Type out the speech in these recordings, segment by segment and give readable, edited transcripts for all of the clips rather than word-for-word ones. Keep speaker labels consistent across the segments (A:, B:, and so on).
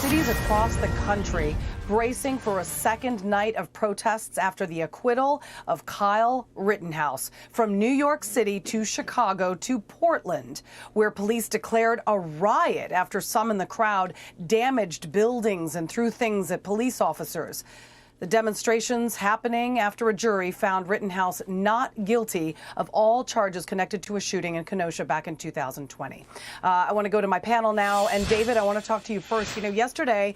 A: cities across the country bracing for a second night of protests after the acquittal of Kyle Rittenhouse. From New York City to Chicago to Portland, where police declared a riot after some in the crowd damaged buildings and threw things at police officers. The demonstrations happening after a jury found Rittenhouse not guilty of all charges connected to a shooting in Kenosha back in 2020. I want to go to my panel now. And David, I want to talk to you first. You know, yesterday,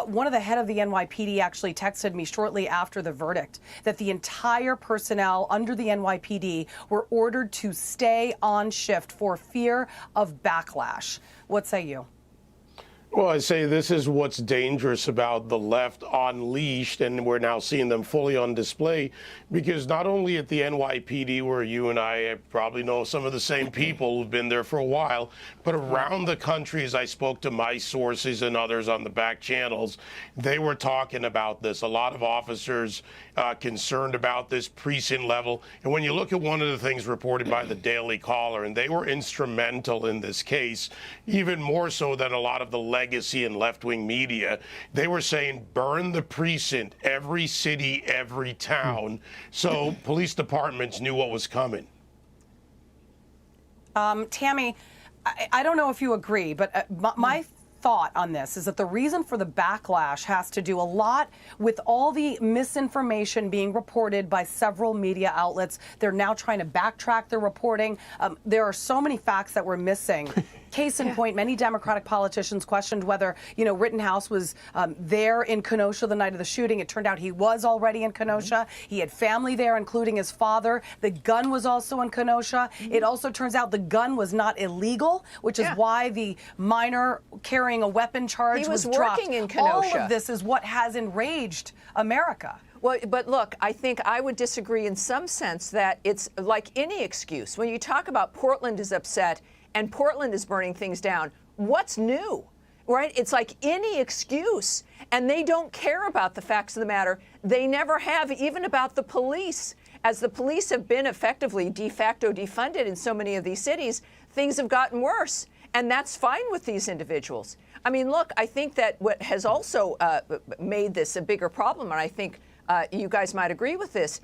A: one of the head of the NYPD actually texted me shortly after the verdict that the entire personnel under the NYPD were ordered to stay on shift for fear of backlash. What say you?
B: Well, I say this is what's dangerous about the left unleashed, and we're now seeing them fully on display, because not only at the NYPD, where you and I probably know some of the same people who've been there for a while, but around the country, as I spoke to my sources and others on the back channels, they were talking about this. A lot of officers concerned about this precinct level. And when you look at one of the things reported by the Daily Caller, and they were instrumental in this case, even more so than a lot of the legacy and left-wing media, they were saying burn the precinct, every city, every town. So police departments knew what was coming.
A: Tammy, I don't know if you agree, but my thought on this is that the reason for the backlash has to do a lot with all the misinformation being reported by several media outlets. They're now trying to backtrack their reporting. There are so many facts that we're missing. Case in point, many Democratic politicians questioned whether, Rittenhouse was there in Kenosha the night of the shooting. It turned out he was already in Kenosha. He had family there, including his father. The gun was also in Kenosha. It also turns out the gun was not illegal, which is why the minor carrying a weapon charge was dropped.
C: He was working in Kenosha.
A: All of this is what has enraged America.
C: Well, but look, I think I would disagree in some sense that it's like any excuse. When you talk about Portland is upset and Portland is burning things down, what's new, right? It's like any excuse. And they don't care about the facts of the matter. They never have, even about the police. As the police have been effectively de facto defunded in so many of these cities, things have gotten worse. And that's fine with these individuals. I mean, look, I think that what has also made this a bigger problem, and I think you guys might agree with this,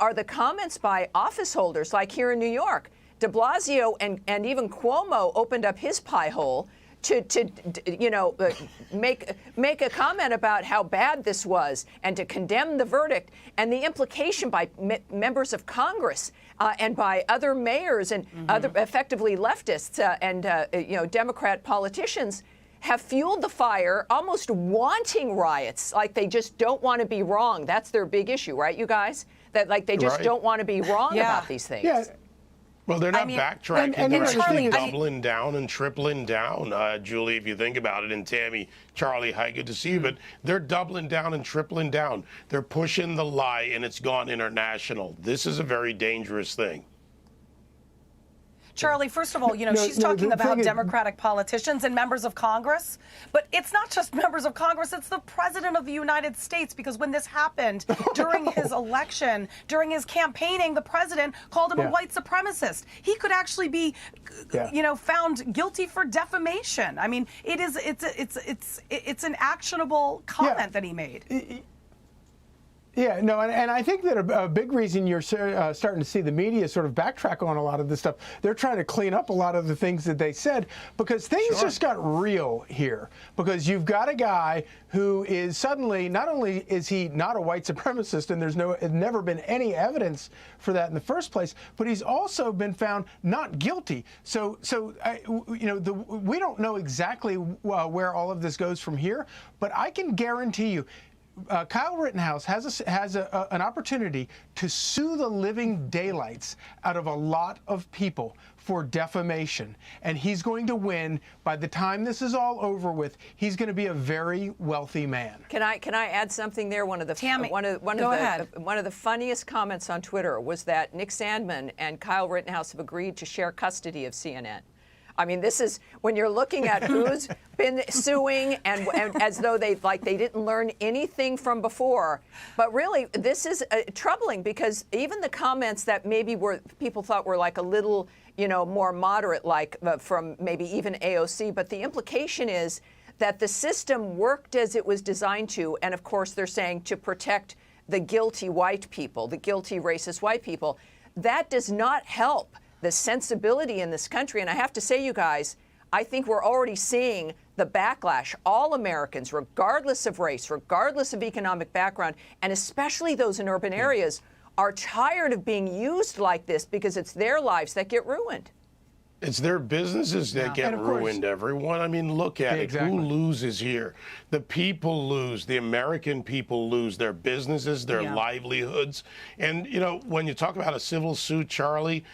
C: are the comments by office holders, like here in New York. De Blasio and even Cuomo opened up his pie hole to make a comment about how bad this was and to condemn the verdict, and the implication by members of Congress and by other mayors and other effectively leftists and Democrat politicians have fueled the fire, almost wanting riots, like they just don't want to be wrong. That's their big issue, right, you guys? That like they just don't want to be wrong about these things.
B: Yeah. Well, they're not backtracking.
A: and
B: they're
A: Charlie,
B: actually doubling down and tripling down, Julie, if you think about it. And Tammy, Charlie, hi, good to see you. But they're doubling down and tripling down. They're pushing the lie, and it's gone international. This is a very dangerous thing.
A: Charlie, first of all, she's talking about Democratic politicians and members of Congress, but it's not just members of Congress, it's the President of the United States, because when this happened during his election, during his campaigning, the President called him a white supremacist. He could actually be, found guilty for defamation. I mean, it's an actionable comment that he made.
D: Yeah, no, and I think that a big reason you're starting to see the media sort of backtrack on a lot of this stuff, they're trying to clean up a lot of the things that they said, because things just got real here. Because you've got a guy who is suddenly, not only is he not a white supremacist, and there's never been any evidence for that in the first place, but he's also been found not guilty. So we don't know exactly where all of this goes from here, but I can guarantee you, Kyle Rittenhouse has an opportunity to sue the living daylights out of a lot of people for defamation, and he's going to win. By the time this is all over with, he's going to be a very wealthy man.
C: Can I add something there? One of the funniest comments on Twitter was that Nick Sandmann and Kyle Rittenhouse have agreed to share custody of CNN. I mean, this is when you're looking at who's been suing and as though they didn't learn anything from before. But really, this is troubling, because even the comments that maybe people thought were like a little, more moderate, like from maybe even AOC. But the implication is that the system worked as it was designed to, and of course they're saying to protect the guilty white people, the guilty racist white people. That does not help the sensibility in this country. And I have to say, you guys, I think we're already seeing the backlash. All Americans, regardless of race, regardless of economic background, and especially those in urban areas, are tired of being used like this because it's their lives that get ruined.
B: It's their businesses that get ruined, everyone. I mean, look at it. Who loses here? The people lose. The American people lose their businesses, their livelihoods. And, you know, when you talk about a civil suit, Charlie,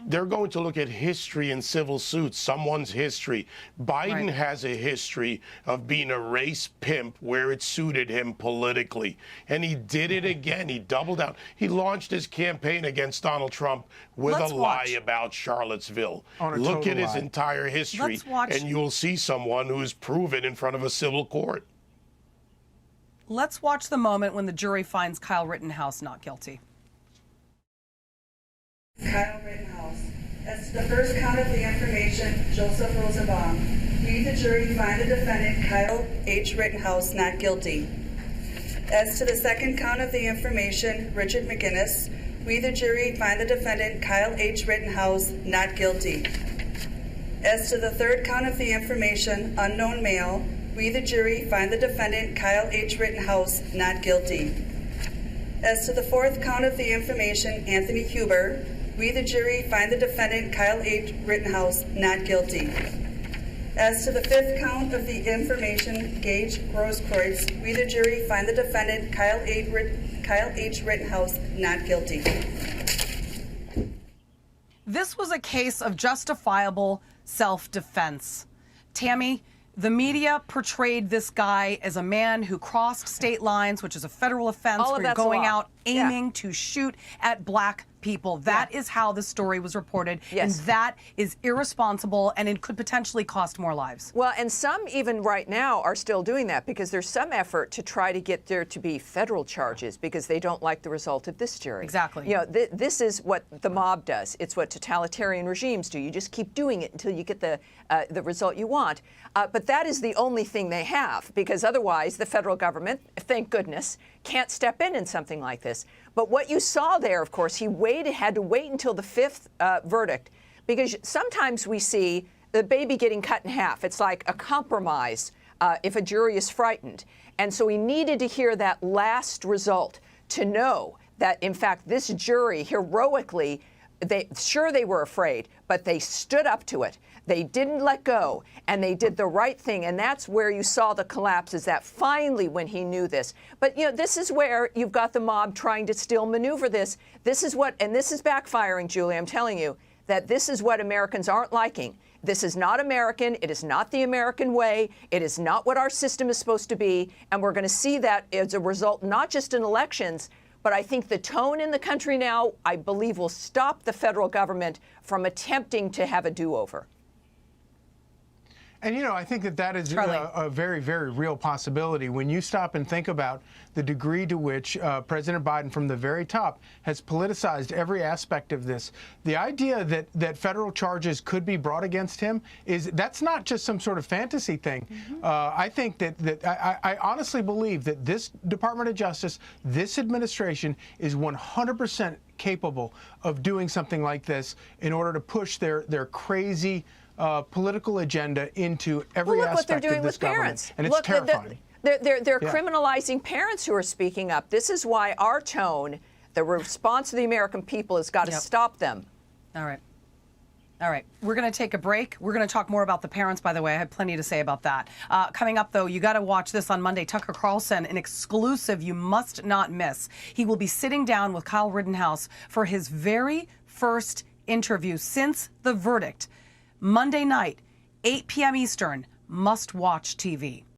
B: they're going to look at history in civil suits, someone's history. Biden has a history of being a race pimp where it suited him politically. And he did it again. He doubled down. He launched his campaign against Donald Trump with a lie about Charlottesville. Look at his entire history, and you'll see someone who's proven in front of a civil court.
A: Let's watch the moment when the jury finds Kyle Rittenhouse not guilty.
E: Kyle Rittenhouse. As to the first count of the information, Joseph Rosenbaum. We, the jury, find the defendant, Kyle H. Rittenhouse, not guilty. As to the second count of the information, Richard McGinnis. We, the jury, find the defendant, Kyle H. Rittenhouse, not guilty. As to the third count of the information, unknown male. We, the jury, find the defendant, Kyle H. Rittenhouse, not guilty. As to the fourth count of the information, Anthony Huber. We, the jury, find the defendant, Kyle H. Rittenhouse, not guilty. As to the fifth count of the information, Gage Grosskreutz, we, the jury, find the defendant, Kyle H. Rittenhouse, not guilty.
A: This was a case of justifiable self-defense. Tammy, the media portrayed this guy as a man who crossed state lines, which is a federal offense, where you're going out aiming to shoot at black people. That is how the story was reported, and that is irresponsible, and it could potentially cost more lives.
C: Well, and some even right now are still doing that because there's some effort to try to get there to be federal charges because they don't like the result of this jury.
A: Exactly.
C: You know, this is what the mob does. It's what totalitarian regimes do. You just keep doing it until you get the result you want. But that is the only thing they have, because otherwise the federal government, thank goodness, can't step in something like this. But what you saw there, of course, he had to wait until the fifth verdict, because sometimes we see the baby getting cut in half. It's like a compromise if a jury is frightened. And so he needed to hear that last result to know that, in fact, this jury heroically, they were afraid, but they stood up to it. They didn't let go, and they did the right thing. And that's where you saw the collapse, is that finally when he knew this. But, you know, this is where you've got the mob trying to still maneuver this. This is what, and this is backfiring, Julie, I'm telling you, that this is what Americans aren't liking. This is not American. It is not the American way. It is not what our system is supposed to be. And we're going to see that as a result, not just in elections, but I think the tone in the country now, I believe, will stop the federal government from attempting to have a do-over.
D: And, you know, I think that is a very, very real possibility when you stop and think about the degree to which President Biden, from the very top, has politicized every aspect of this. The idea that federal charges could be brought against him that's not just some sort of fantasy thing. I think I honestly believe that this Department of Justice, this administration, is 100% capable of doing something like this in order to push their crazy political agenda into every aspect of this government. And it's terrifying.
C: They're criminalizing parents who are speaking up. This is why our tone, the response of the American people, has got to stop them.
A: All right. All right. We're going to take a break. We're going to talk more about the parents, by the way. I have plenty to say about that. Coming up, though, you got to watch this on Monday. Tucker Carlson, an exclusive you must not miss. He will be sitting down with Kyle Rittenhouse for his very first interview since the verdict. Monday night, 8 p.m. Eastern, must-watch TV.